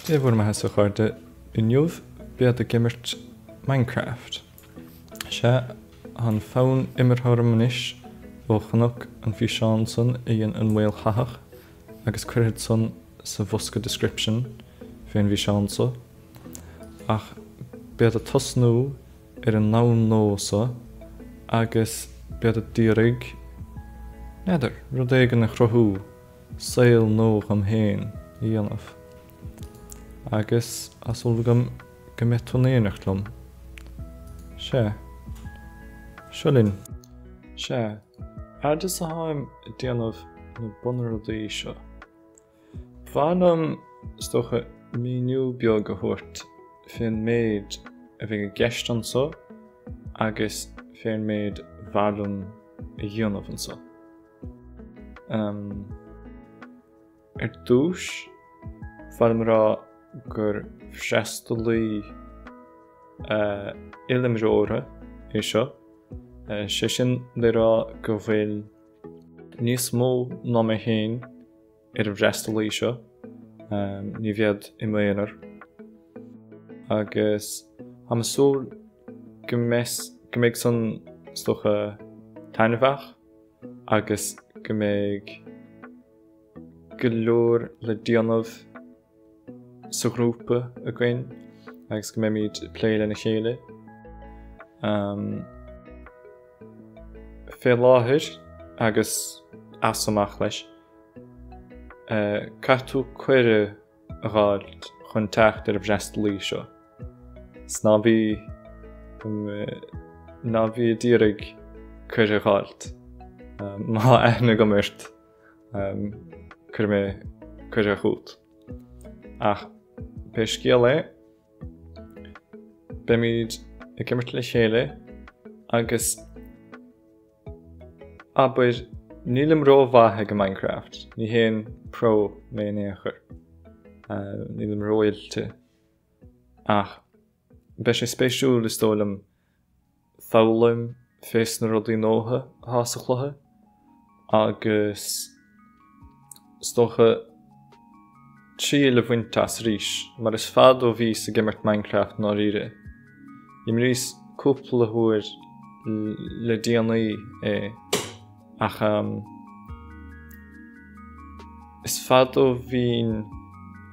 Bé bhfuair maithe sa chairde inniuh bead a gimmert Minecraft. Se an fón imirthormanis ó chanach an bhí seán son íon an mhail chathach agus cuiread son sa bhosca description féin bhí seán so. Ach bead a tosnú an nán nósa agus bead a dírig neidir rud éigean na chruthú saoil nóg am héin í dhéanamh. Agus as ulgam go mbeadh tunaíonacht lom. Siolín. Airde sa haim déanamh na bunrudaí seo. Bhainm stocha míniú beag go thuairt féin méid a bhí go gceist an so agus féin méid bhailm i dhéanamh an so. Dúis bhailm rá gur freastalí ilimreoire é seo. Sé sin le rá go bhfuil níos mó ná mé héin ar freastalí seo. Ní bhead i mléanaar. Agus am súil go mbeidh san stocha tainmhach agus go mbeidh go leor le déanamh sa grúpa a gcuin agus go mbeidh míad pléile na chéile. Fé láthir agus asamach leis. Catú cuire a gáilt chun teacht ar freastalí seo. Sná bhí dírig cuire a gáilt. Má aithne go mirt chuir mé cuire a chuút. Ach be scéal é be míad i gimmert le chéile agus aber nílim rómhaithe go Minecraft. Ní héan pro mé néachar. Nílim róilte. Ach be sé spéisiúil is tólam fálam fés na rudaí nótha hásachluthe agus stocha tríle bhainteas rís, mar is fad ó bhí sa gimmert Minecraft ná riire. Im rís cúpla thuair le déanaí é ach is fad ó bhín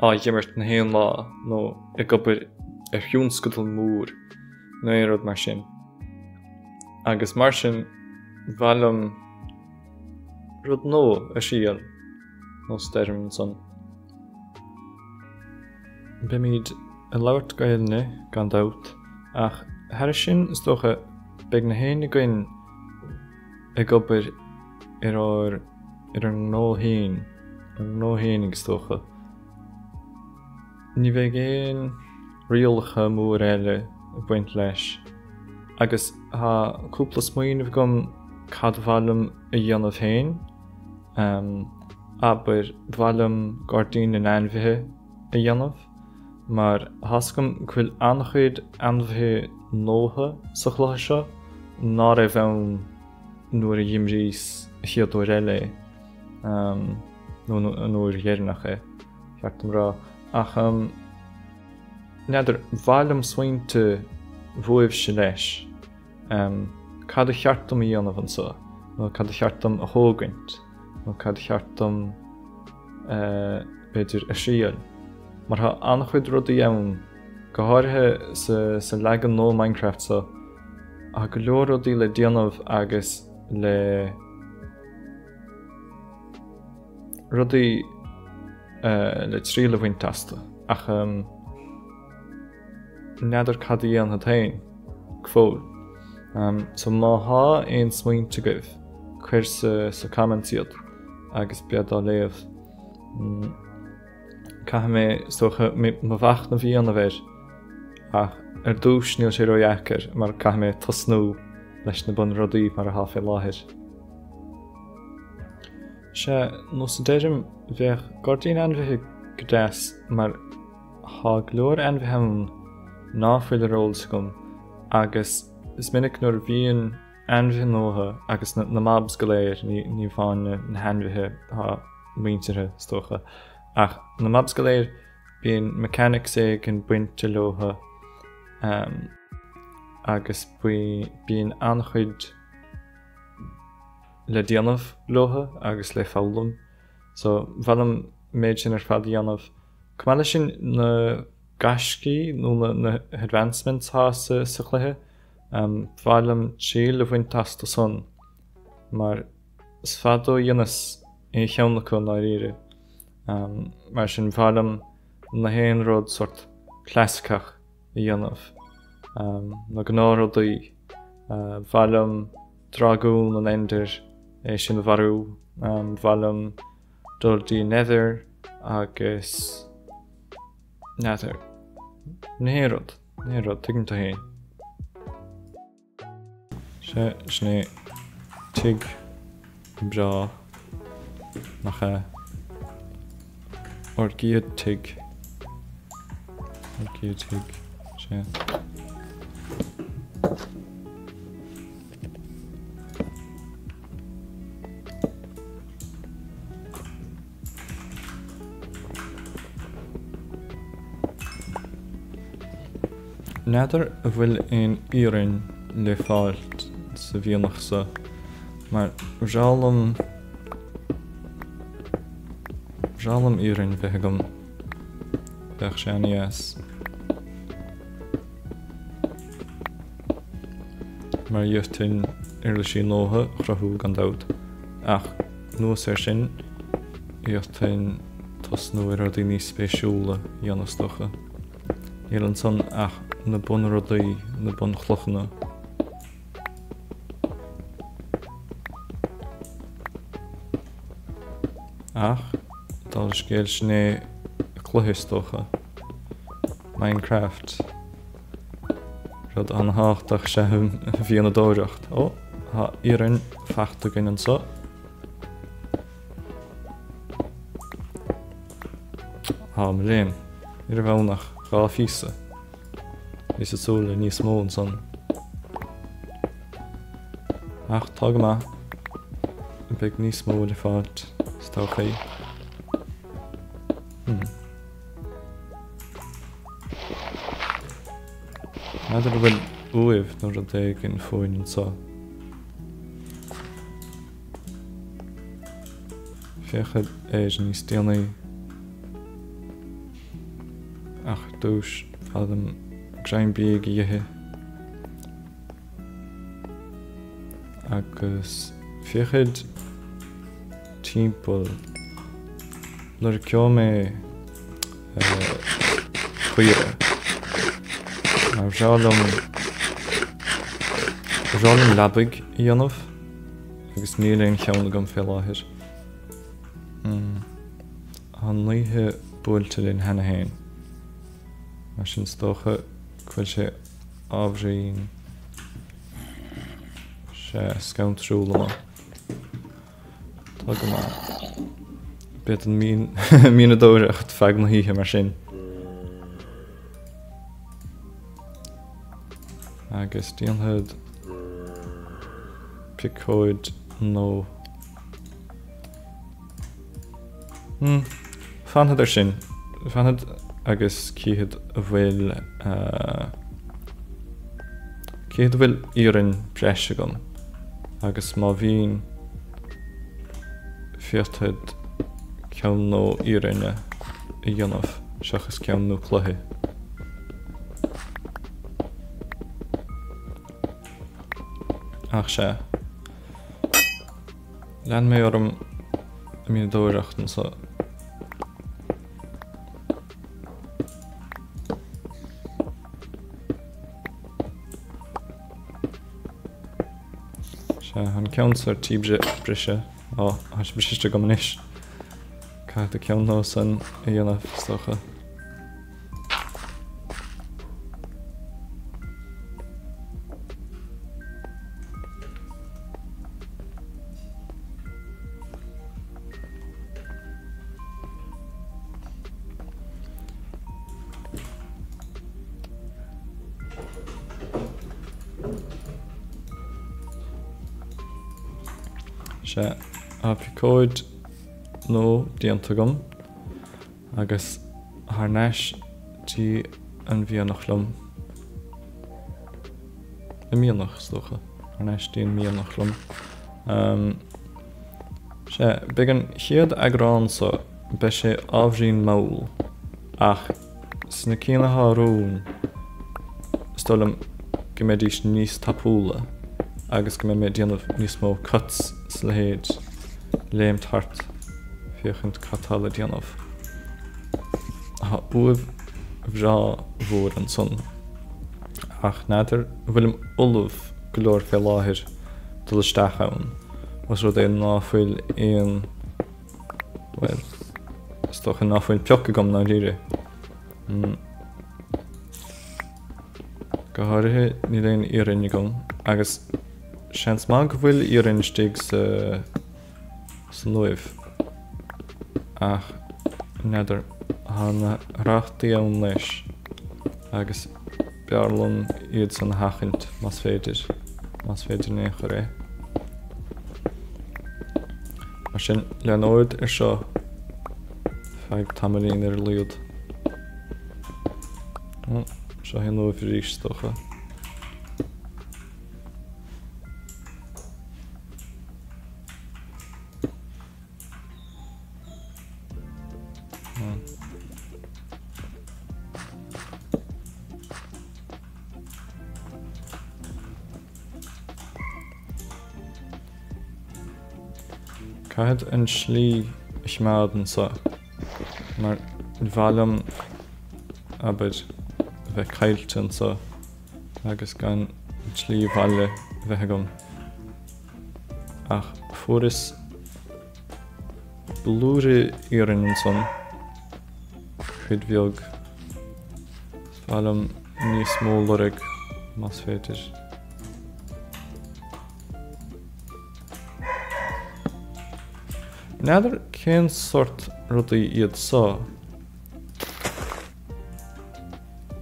á gimmert na héan lá nó i gcobar a fiúnscotal mór nó é rud mar sin. Agus mar sin bhailm rud nó a síal nó steirm son. Be míad a labhart gailne gan dát ach thar sin is dócha beag na héin gcuin i gcobar ar an nóthain agus dócha. Ní bheidh éon rialcha mór eile a baint leis agus tá cúpla smaoinmh gom cad bhailm a dhéanamh féin aber bhailm Guardian in anmhithe a dhéanamh mar hascom chuil annachchuid anmhithe nótha sa chlucha seo ná a bheann nuair a dhimrís chiaadúir eile nó nuair dhéarnach é cheartm rá ach neidir bhailm smaointe mhuamh sé leis cad a cheartm a dhéanamh an so nó cad a cheartm a thógaint nó cad a cheartm beidir a síal. Mar tha annachchuid rudaí ann go háirithe sa leagan nó Minecraft so a go leor rudaí le déanamh agus le rudaí le tríle bhaintasta ach neidir cad a dhéanamh tain gfóil. So má há aon smaointe goibh chuir sa commentiad agus bead á léamh. Caithe mé stocha má bhacht na bhí anna bhéir ach ar dúis níl sé róiachar mar caithe mé tosnú leis na bunrudaí mar a há fé láthir. Nó sa deirim bheith Guardian anmhithe go deas mar thá glór anmhithe ná fuil róls gom agus is minic nuair bhíonn anmhithe nótha agus na mobs go léir ní bhain na hanmhithe muintethe stocha ach na mobs go léir bíon mechanics ag an buinte lotha agus bíon anchuid le déanamh lotha agus le fálam. So bhalam méid sin fad déanamh. Cumala sin na gascí nó na advancements há sa chluthe, bhalam trí le bhain tasta son, mar is fadó dionas é cheanna chun á ire. Mar sin bhalam na héan rud sort clásicach I dhéanamh. Na gnáródaí bhalam dragún an endir é sin bharú, bhalam duldaí nether agus nether. Nérod tugann tá héin. Sé sné tig bra nach orgíad tig sé. Neidir a bhfuil ein iarrainn le fáilt sa bhíonachsa, mar bhrealam iarrainn bheith agam bheith sé níos. Mar dheartain ar le sin nótha chrathú gan dabhd, ach nuas sin dheartain tosnú ar daoine níos spéisiúla dhéanastocha. Éireann son ach na bunródaí na bunchluchna. Ach, dal scéil sné cluthistocha. Minecraft. Rud anhachtach sé bhíonna dóireacht. Ó, ha iarrainn feachta gin sa. Ha mléim. Ir bhánach gá físa. Is a súla níos mó an son. Ach, tág ma. Big níos mó le fáilt. Stáchaí. Neidir bhfuil uamh nó rud é gin fóin an sa. Féchad éis níos déanaí. Ach, dúis fadam grein bíag iathe. Agus féchad timpeall leir ceomé chuire. Mar bhrealam labig I dhéanamh, agus níl éon cheann agam fé láthir. An naoithe buailte linn hena héin. Mar sin stocha chuil sé ábhraíonn sé scauntrúla. Tá go maith. Bit an mína dóireacht feag na híthe mar sin. Agus díonthad picóid nó. Fanhad ar sin. Fanhad agus cíhad a bhfuil iarrainn breis agam. Agus má bhíon fiotthad ceann nó iarrainne I dhéanamh seachas ceann nó cluthe. Ach sé. Lean mé orm a mína dóireacht an sa. An ceantar tí brise has brisiste go manis. Ca a ceann nó san I dhéanamh stocha. sé a picóid nó díanta gom agus harneis tí an bhíonach lom. I míonach stocha. Harneis tí an míonach lom. Sé, began chiad agrán sa be sé ábhrín maul ach sna cíanatha rún stolam go méid ís níos tapúla agus go méid déanamh níos mó cuts sa héad léim tart fiochant catala déanamh. Tá uamh bhrá mhór an son ach nádar bhfuilm ullmh go leor fé láthir do isteach ann was rud é náfuil éon well stoch an náfuil peocha gom ná ríre. Go háirithe ní léon iarrainn gom agus seans má go bhfuil iarrainn stig sa nuamh ach nádar hána reachtaí ann leis agus bearlún iad san hachant más féidir né go ré. Mar sin leanóid seo feadh tamarlín liúd. Seo hí nuamh rís stocha. Cad an slí ismeadan sa mar bhalam abid bheith cailtean sa agus gan slí bhaile bheith gom ach furas blúre iarrainn an son chuid bheag bhalam níos mó loraig más féidir. Nádar cén sort rudaí iad sa.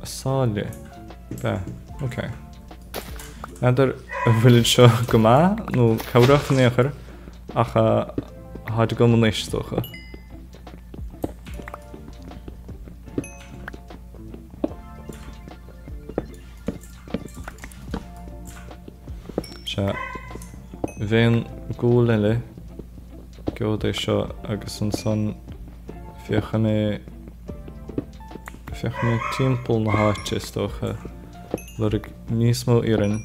Sáile. Be, ok. Nádar bhfuil seo go maith nó cabhrach néachar ach háid go an éisteocha. Se bhéon gúil eile Geod é seo agus an son fiocha mé timpeall na háite stocha lurig níos mó iarrainn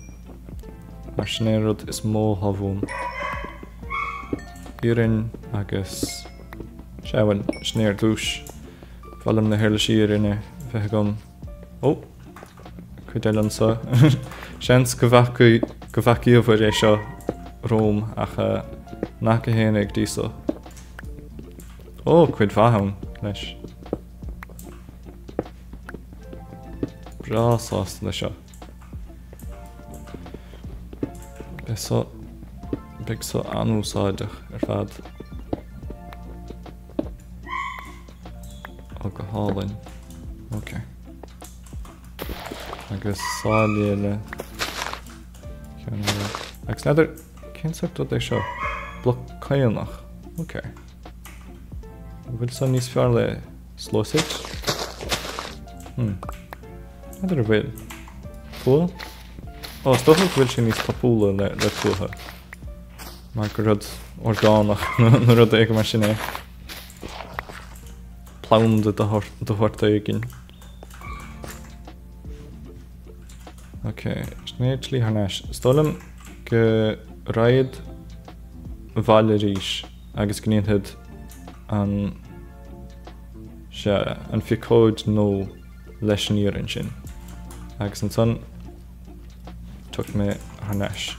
mar snéad is mó habhún. Iarrainn agus seabhain snéir dúis bhalam na heirlisí iarrainne bheith gom chuid eile an sa seans go bhhacaíomh é seo Róm ach nach a héananig dísa. Chuid bhatham leis. Brásásta lei seo. Beag sa anúsáideach fad. Go hálainn. Ok. Agus sáile agus nádar cén sort é seo? Bloccaíonach. Ok. Bhfuil san níos fearr le slóisid? Nádar bhfuil. Fúil? Stocha bhfuil sin níos tapúla le fuatha. Mar go rud orgánach na rud éige mar sin é. Plánda do horta éigin. Ok, snéad slí harneis. Stolam go raid bhaile rís agus gníonthid an fiocóid nó leis an iarrainn sin. Agus an son tucht mé harneis.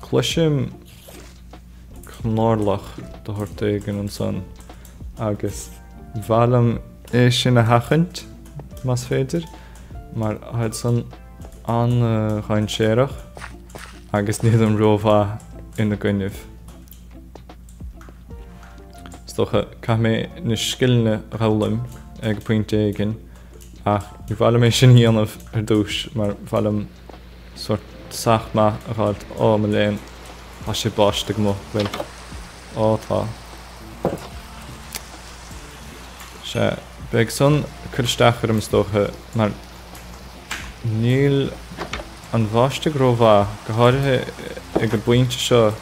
Cluisim cnárlach do horta éigin an son agus bhalam é sin a hachant más féidir mar haid san an chain séireach agus níos an rómha ina gcuinneamh. Stocha cha mé na scileanna rálaim ag pointe éigin ach bhalam é sin dhéanamh ar dúis mar bhalam sort sach ma rad o melein a sé báiste mo bhfuil átá. Se beag son chuisteachar am stócha mar níl an bháiste gróbhá go háirithe ag go buinte seo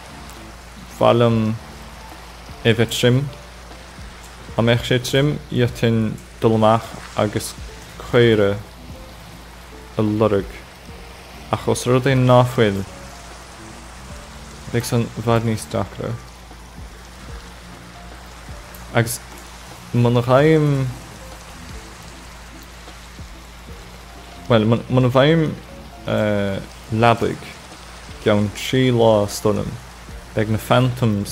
bhalam é bheith trim a meich sé trim iartin dulmach agus chuire a lurug ach os rud é náfuil beag son bhad níos dacra agus man raim well man bhaim labig geann 3 lá stonam beag na phantoms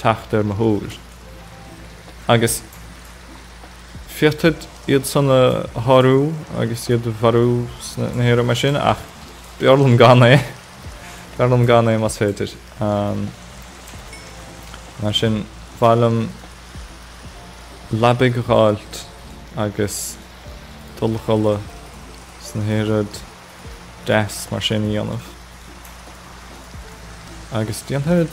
tacht ar mahúr agus fiatad iad sanna harú agus iad bharú na héire mar sin ach bearlam gan é mas féidir mar sin bhailm labig gáilt agus dulcholle sna héad des mar sin dhéanamh agus dhéanthead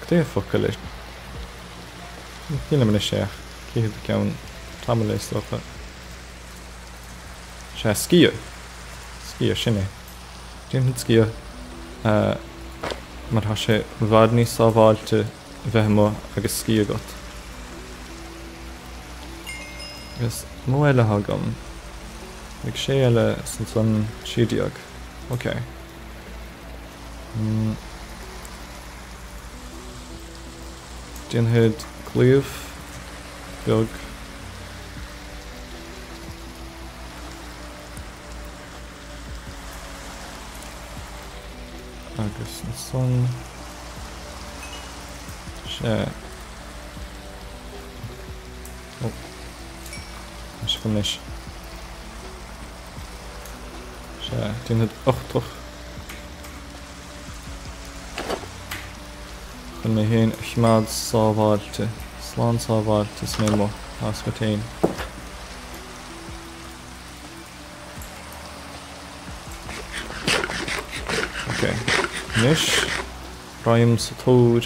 dé focail leis cíine séach cíad ceann tamléis locha sé scia sinné dhéanthead scia mar tha sé bhad níos sábháilte bheithe agus scia got agus mó eile thugam ag sé eile san siadaíag ok dhéanthead clíomh beag agus an son sé is fanis sé dhéanthead 8 chun mé héin chmaad sábháilte slán sábháilte is mé mo as go tain ok nis raim sa tóir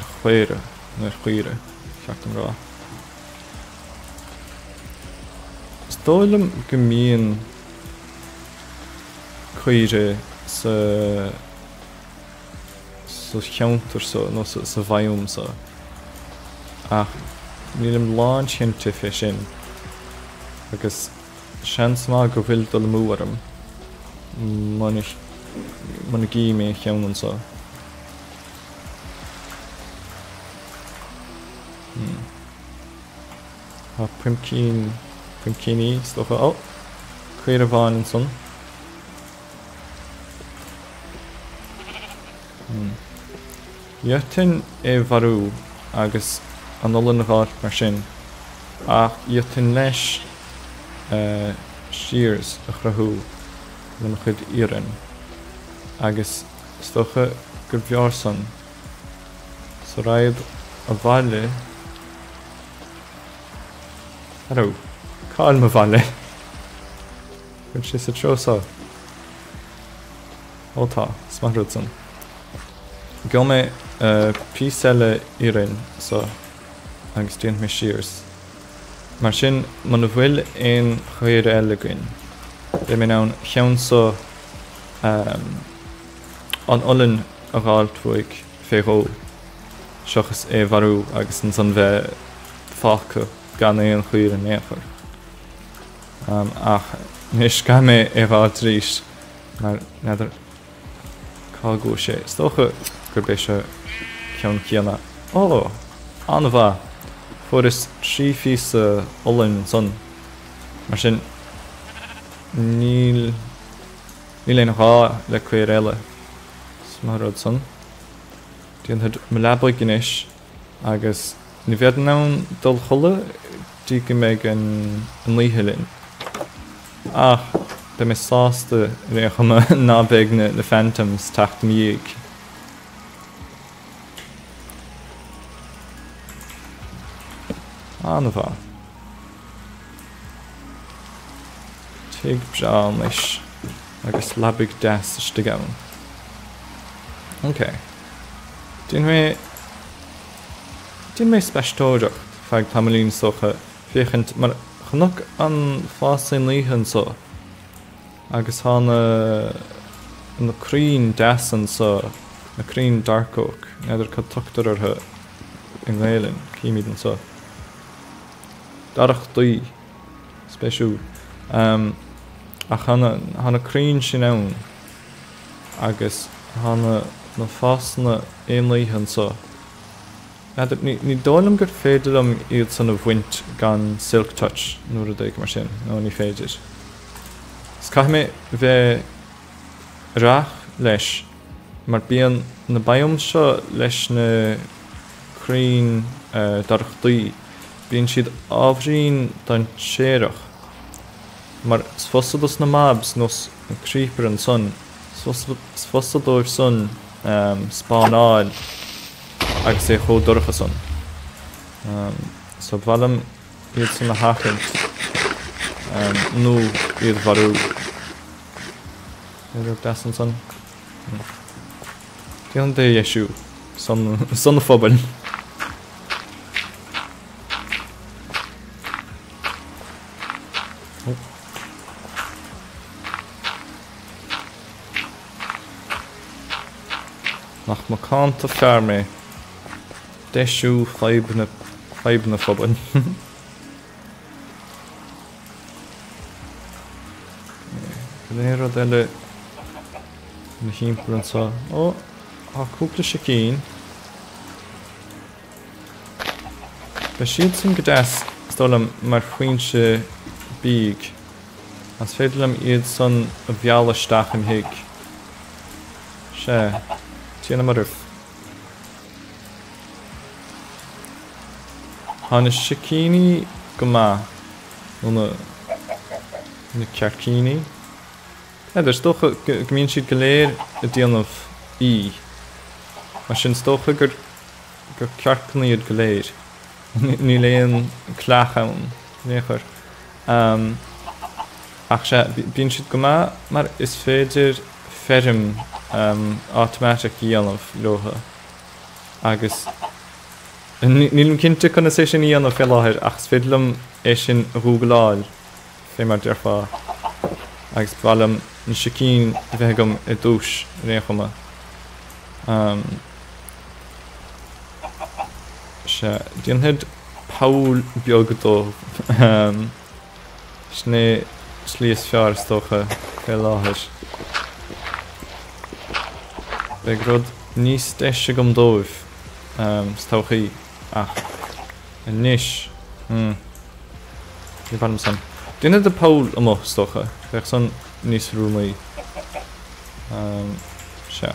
ar chuire na chuire ceachtam rá Dóilm go mbíonn chuire sa cheantar nó sa bhaim sa ach nílim lán sinnte fé sin agus seans má go bhfuil dul múharm mana gí mé cheann sa Tá Primcíní stocha chuir a bháin an son Dhéartain é bharú agus an nolan gáit mar sin ach dhéartain leis siars a chrathú lena chud iarrainn agus stocha gur bheár son sa raibh a bhaile Aró cáil mo bhaile chuir sé sa treosá ótá smarúd son Go mé píselle iarrainn sa agus déant mé siars mar sin man bhfuil éon chuir eile goin Bé mé nán cheann sa an olann a gáiltmhaig féó seachas é bharú agus an san bheith fácha gan éon chuir an éafar ach níos ga mé é bhá trís mar neidir cágó sé stocha gur bé se ceann céanna an bha fuair is 3 físa olann son mar sin níl éon rá le chuir eile smarad son Déanthead me lebaigh inis agus ní bhead nán dul chola dí go méid an líthilinn ach be mé sásta réchama nábeag na phantoms tacht míig Anfa. Tig bral nish. Agus labig das stigawn. Okay. Dyn me spestorach fag tamlin socha fiechent mar chnoc an fasin lihan so. Agus hana na crin dasan so na crin dark oak neidir ca tuchtar artha in Ghaelin cíimiid an so. Darach dui spesiú. Ach hana crin sin ann agus hana na fasna ein lihan so. Ní dólam gur féidir am iad san a bhaint gan Silk Touch nuair a dhéag mar sin, nó ní féidir. Caith mé bheith rach leis, mar bíon na baim seo leis na crin darach dui, bíon siad ábhrín don séireach. Mar sfosadas na mabs nos na creeper an son, sfosadóibh son spánáil agus é chó dorcha son. So bhalam iad san na hachint nó iad varú. Iad das an son. Díon dé Yeshu, son na phobal. Nach ma cánta fear mé. Deisiú chaibna phobal. Léir ad eile na hímpur an sa. Ó, há cúpla sé cín. Ba siad sin godas stolam mar chuinse bíg. As féidirlam iad son a bhealaisteach an hiig. Se, tíana marúf. Hanna shikini goma na cearcíní. Idir stocha gomíonn siad go léir a díanamh í. Mar sin stocha gur cearcnaíod go léir. Ní léon cleach ann léchar. Ach se bíonn siad goma mar is féidir ferrim automatic díanamh leotha. Agus nílim cinnte chuna sé sin íanamh fé láthir ach sfidlam é sin rúgláil fé mar dearfá. Agus bhalam na sicín bheithgam I dúis réchama. Se díonhead Paul beagadó sné slíos fear stocha fé láthir. Beg rud níos deise gom dóibh stawchaí ach níis Ní bhaim san. Dine de Paul amach stocha bheith san níos rúmaí. Se.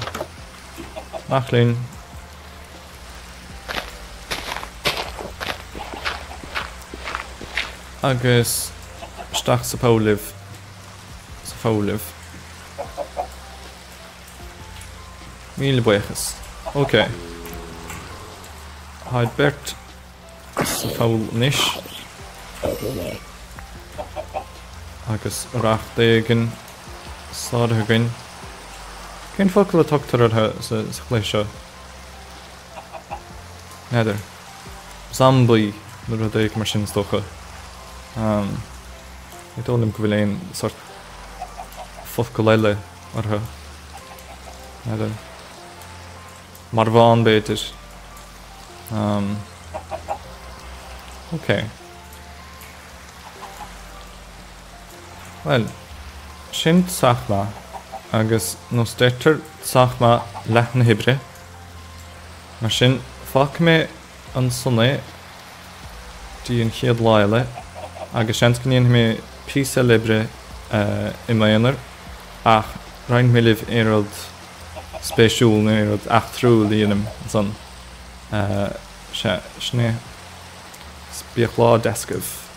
Achlín. Agus stach sa Pauliv. Sa Pauliv. Míle buchas. Ok. Haid bert sa Paul níis. Agus rach dégan sládhagan. Cén focail a tuchttar artha sa chléisio? Neidir. Zambuí nuair a déag mar sin stocha. I dólim go bhfuil éon sort focail eile artha. Neidir. Mar bháin béidir. Ok. Well, sin sachma agus nos deirtar sachma lethna hibre. Mar sin fach mé an sunna dí an chiad láile agus sin gníon mé písa libre I maionar ach rein mé libh éad spéisiúil nó éad achtrúil dhéanam san. Se sné bíoch lá descamh